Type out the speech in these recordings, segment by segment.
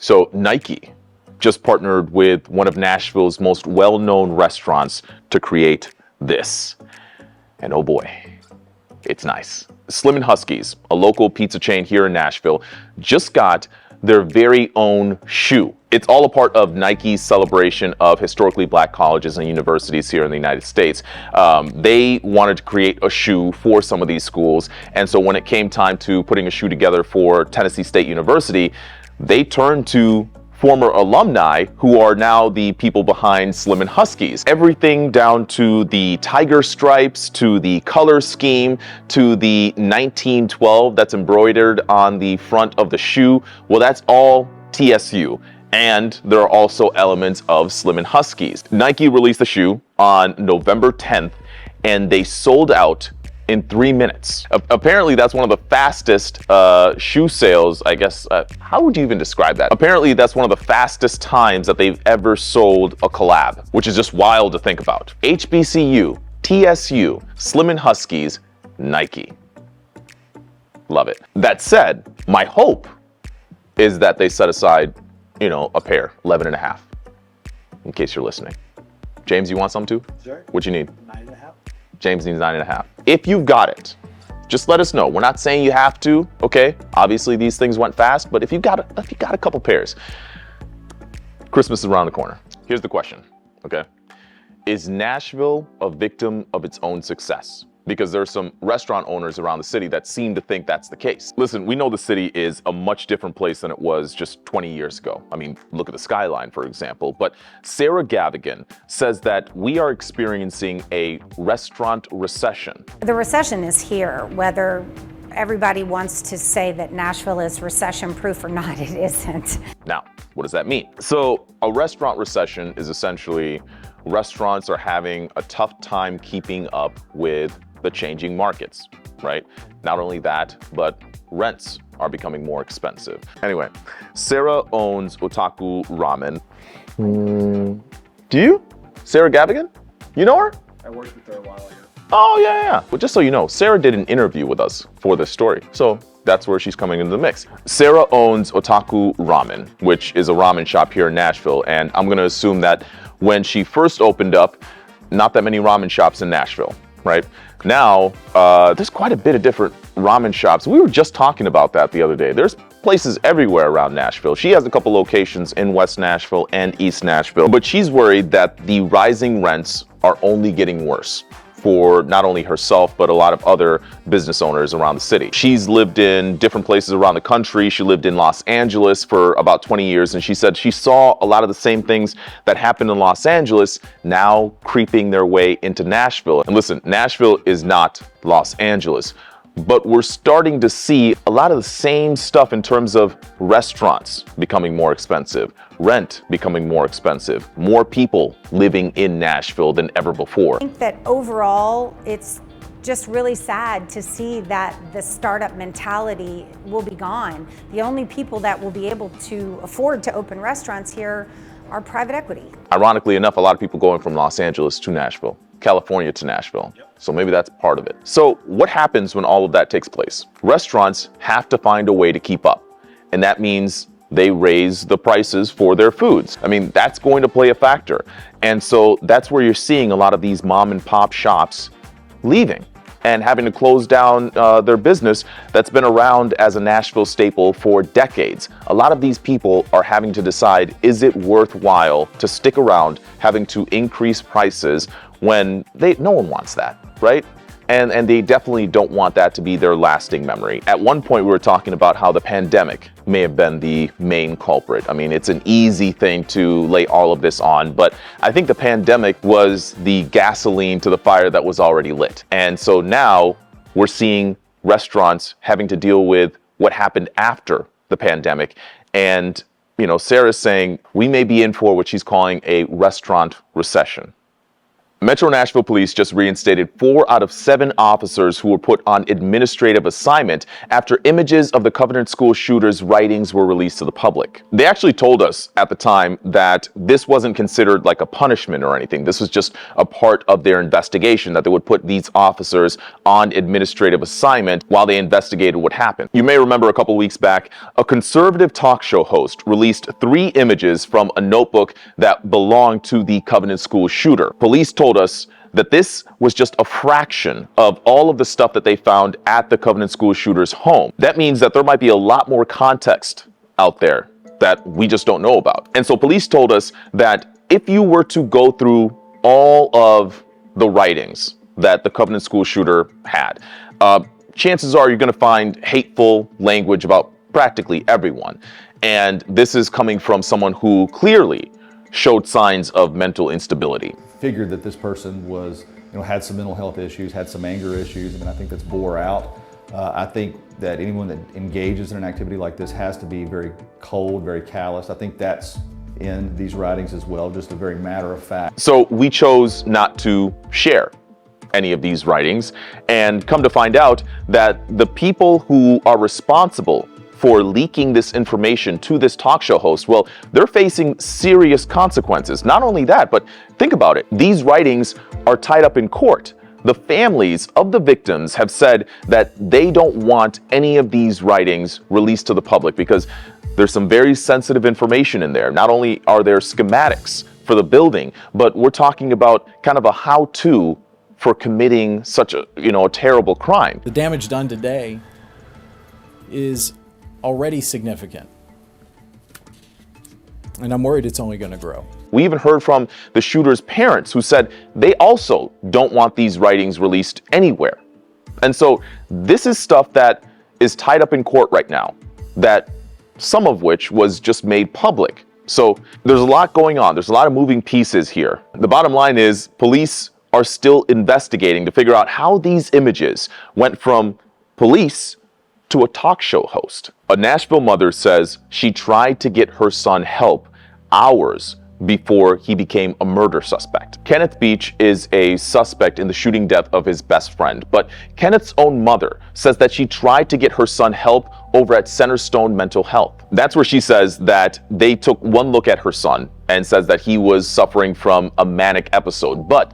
So Nike just partnered with one of Nashville's most well-known restaurants to create this. And oh boy, it's nice. Slim and Husky's, a local pizza chain here in Nashville, just got their very own shoe. It's all a part of Nike's celebration of historically black colleges and universities here in the United States. They wanted to create a shoe for some of these schools. And so when it came time to putting a shoe together for Tennessee State University, they turned to former alumni who are now the people behind Slim and Husky's. Everything down to the tiger stripes, to the color scheme, to the 1912 that's embroidered on the front of the shoe. Well, that's all TSU. And there are also elements of Slim and Husky's. Nike released the shoe on November 10th, and they sold out in 3 minutes. Apparently, that's one of the fastest shoe sales, I guess. How would you even describe that? Apparently, that's one of the fastest times that they've ever sold a collab, which is just wild to think about. HBCU, TSU, Slim and Husky's, Nike. Love it. That said, my hope is that they set aside, a pair, 11 and a half, in case you're listening. James, you want some too? Sure. What you need? 9.5. James needs 9.5. If you've got it, just let us know. We're not saying you have to, okay? Obviously these things went fast, but if you got a couple pairs, Christmas is around the corner. Here's the question, okay? Is Nashville a victim of its own success? Because there's some restaurant owners around the city that seem to think that's the case. Listen, we know the city is a much different place than it was just 20 years ago. I mean, look at the skyline, for example. But Sarah Gavigan says that we are experiencing a restaurant recession. The recession is here, whether everybody wants to say that Nashville is recession-proof or not, it isn't. Now, what does that mean? So a restaurant recession is essentially restaurants are having a tough time keeping up with the changing markets, right? Not only that, but rents are becoming more expensive. Anyway, Sarah owns Otaku Ramen. Do you? Sarah Gavigan? You know her? I worked with her a while ago. Oh, yeah. Well, just so you know, Sarah did an interview with us for this story. So that's where she's coming into the mix. Sarah owns Otaku Ramen, which is a ramen shop here in Nashville. And I'm gonna assume that when she first opened up, not that many ramen shops in Nashville, right? Now, there's quite a bit of different ramen shops. We were just talking about that the other day. There's places everywhere around Nashville. She has a couple locations in West Nashville and East Nashville, but she's worried that the rising rents are only getting worse for not only herself, but a lot of other business owners around the city. She's lived in different places around the country. She lived in Los Angeles for about 20 years, and she said she saw a lot of the same things that happened in Los Angeles now creeping their way into Nashville. And listen, Nashville is not Los Angeles, but we're starting to see a lot of the same stuff in terms of restaurants becoming more expensive, rent becoming more expensive, more people living in Nashville than ever before. I think that overall, it's just really sad to see that the startup mentality will be gone. The only people that will be able to afford to open restaurants here are private equity. Ironically enough, a lot of people going from Los Angeles to Nashville, California to Nashville. So maybe that's part of it. So what happens when all of that takes place? Restaurants have to find a way to keep up. And that means they raise the prices for their foods. I mean, that's going to play a factor. And so that's where you're seeing a lot of these mom and pop shops leaving and having to close down their business that's been around as a Nashville staple for decades. A lot of these people are having to decide, is it worthwhile to stick around having to increase prices when no one wants that, right? And they definitely don't want that to be their lasting memory. At one point, we were talking about how the pandemic may have been the main culprit. I mean, it's an easy thing to lay all of this on, but I think the pandemic was the gasoline to the fire that was already lit. And so now we're seeing restaurants having to deal with what happened after the pandemic. And, Sarah's saying we may be in for what she's calling a restaurant recession. Metro Nashville Police just reinstated 4 out of 7 officers who were put on administrative assignment after images of the Covenant School shooter's writings were released to the public. They actually told us at the time that this wasn't considered like a punishment or anything. This was just a part of their investigation, that they would put these officers on administrative assignment while they investigated what happened. You may remember a couple weeks back, a conservative talk show host released 3 images from a notebook that belonged to the Covenant School shooter. Police told us that this was just a fraction of all of the stuff that they found at the Covenant School shooter's home. That means that there might be a lot more context out there that we just don't know about. And so police told us that if you were to go through all of the writings that the Covenant School shooter had, chances are you're going to find hateful language about practically everyone. And this is coming from someone who clearly showed signs of mental instability. Figured that this person was, had some mental health issues, had some anger issues. I mean, I think that's bore out. I think that anyone that engages in an activity like this has to be very cold, very callous. I think that's in these writings as well, just a very matter of fact. So we chose not to share any of these writings, and come to find out that the people who are responsible for leaking this information to this talk show host, well, they're facing serious consequences. Not only that, but think about it. These writings are tied up in court. The families of the victims have said that they don't want any of these writings released to the public because there's some very sensitive information in there. Not only are there schematics for the building, but we're talking about kind of a how-to for committing such a terrible crime. The damage done today is already significant, and I'm worried it's only going to grow. We even heard from the shooter's parents who said they also don't want these writings released anywhere. And so this is stuff that is tied up in court right now, that some of which was just made public. So there's a lot going on. There's a lot of moving pieces here. The bottom line is police are still investigating to figure out how these images went from police to a talk show host. A Nashville mother says she tried to get her son help hours before he became a murder suspect. Kenneth Beach is a suspect in the shooting death of his best friend, but Kenneth's own mother says that she tried to get her son help over at Centerstone Mental Health. That's where she says that they took one look at her son and says that he was suffering from a manic episode, but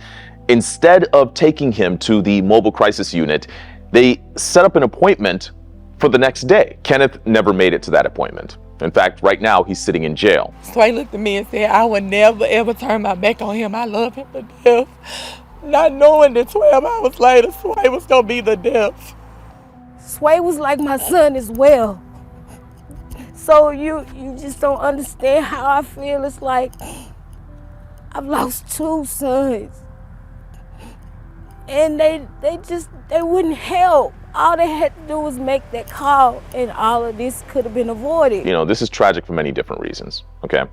instead of taking him to the mobile crisis unit, they set up an appointment for the next day. Kenneth never made it to that appointment. In fact, right now, he's sitting in jail. Sway looked at me and said, I would never, ever turn my back on him. I love him to death. Not knowing that 12 hours later, Sway was going to be the death. Sway was like my son as well. So you just don't understand how I feel. It's like I've lost 2 sons. And they wouldn't help. All they had to do was make that call, and all of this could have been avoided. This is tragic for many different reasons, okay?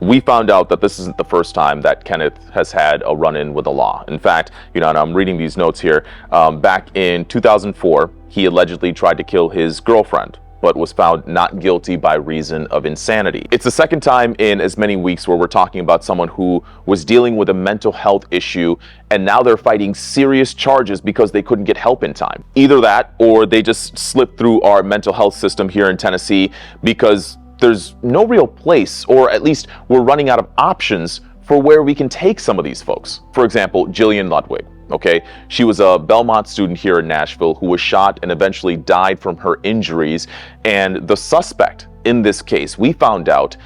We found out that this isn't the first time that Kenneth has had a run-in with the law. In fact, and I'm reading these notes here, back in 2004, he allegedly tried to kill his girlfriend, but was found not guilty by reason of insanity. It's the second time in as many weeks where we're talking about someone who was dealing with a mental health issue, and now they're fighting serious charges because they couldn't get help in time. Either that, or they just slipped through our mental health system here in Tennessee because there's no real place, or at least we're running out of options for where we can take some of these folks. For example, Jillian Ludwig. Okay, she was a Belmont student here in Nashville who was shot and eventually died from her injuries. And the suspect in this case, we found out,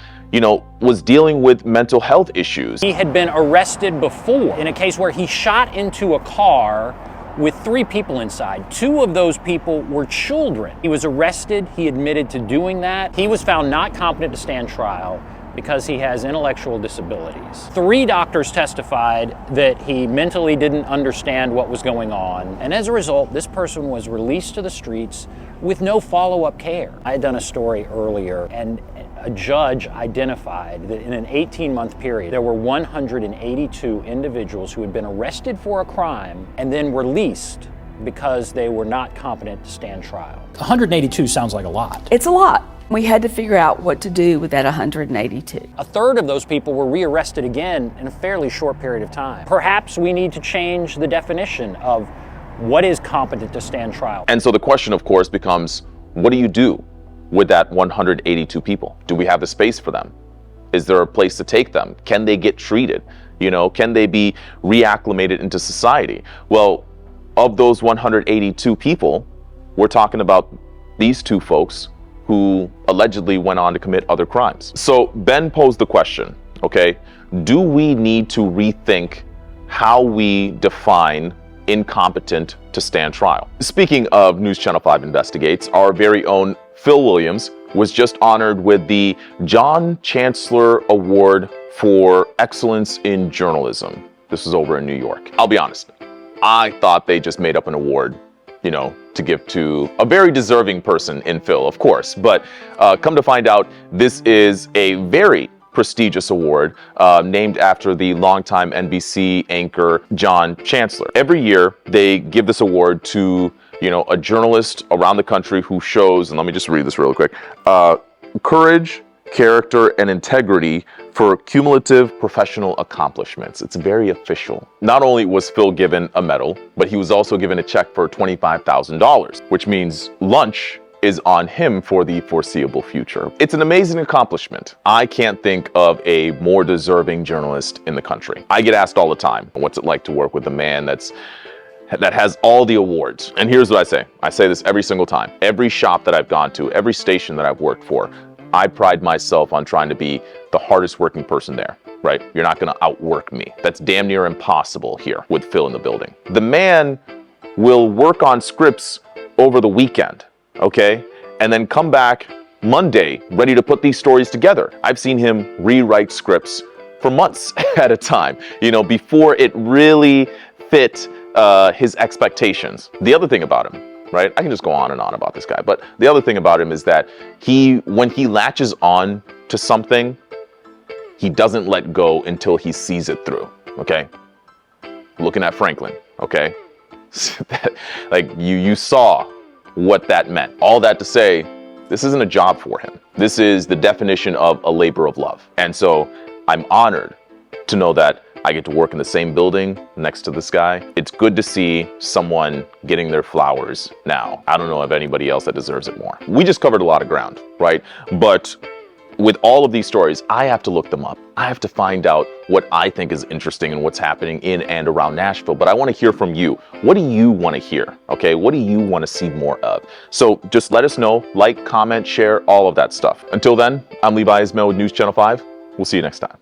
was dealing with mental health issues. He had been arrested before in a case where he shot into a car with 3 people inside. 2 of those people were children. He was arrested. He admitted to doing that. He was found not competent to stand trial because he has intellectual disabilities. 3 doctors testified that he mentally didn't understand what was going on, and as a result, this person was released to the streets with no follow-up care. I had done a story earlier, and a judge identified that in an 18-month period, there were 182 individuals who had been arrested for a crime and then released because they were not competent to stand trial. 182 sounds like a lot. It's a lot. We had to figure out what to do with that 182. A third of those people were rearrested again in a fairly short period of time. Perhaps we need to change the definition of what is competent to stand trial. And so the question, of course, becomes, what do you do with that 182 people? Do we have the space for them? Is there a place to take them? Can they get treated? You know, can they be reacclimated into society? Well, of those 182 people, we're talking about these two folks who allegedly went on to commit other crimes. So Ben posed the question, okay, do we need to rethink how we define incompetent to stand trial? Speaking of News Channel 5 Investigates, our very own Phil Williams was just honored with the John Chancellor Award for Excellence in Journalism. This was over in New York. I'll be honest, I thought they just made up an award, you know, to give to a very deserving person in Phil, of course. But come to find out, this is a very prestigious award named after the longtime NBC anchor John Chancellor. Every year, they give this award to, you know, a journalist around the country who shows, and let me just read this real quick, courage, character, and integrity for cumulative professional accomplishments. It's very official. Not only was Phil given a medal, but he was also given a check for $25,000, which means lunch is on him for the foreseeable future. It's an amazing accomplishment. I can't think of a more deserving journalist in the country. I get asked all the time, what's it like to work with a man that has all the awards? And here's what I say. I say this every single time. Every shop that I've gone to, every station that I've worked for, I pride myself on trying to be the hardest working person there, right? You're not gonna outwork me. That's damn near impossible here with Phil in the building. The man will work on scripts over the weekend, okay? And then come back Monday, ready to put these stories together. I've seen him rewrite scripts for months at a time, you know, before it really fit his expectations. The other thing about him, right? I can just go on and on about this guy, but the other thing about him is that when he latches on to something, he doesn't let go until he sees it through, okay? Looking at Franklin, okay? Like you saw what that meant. All that to say, this isn't a job for him. This is the definition of a labor of love. And so I'm honored to know that I get to work in the same building next to this guy. It's good to see someone getting their flowers now. I don't know of anybody else that deserves it more. We just covered a lot of ground, right? But with all of these stories, I have to look them up. I have to find out what I think is interesting and what's happening in and around Nashville. But I want to hear from you. What do you want to hear? Okay, what do you want to see more of? So just let us know, like, comment, share, all of that stuff. Until then, I'm Levi Ismail with News Channel 5. We'll see you next time.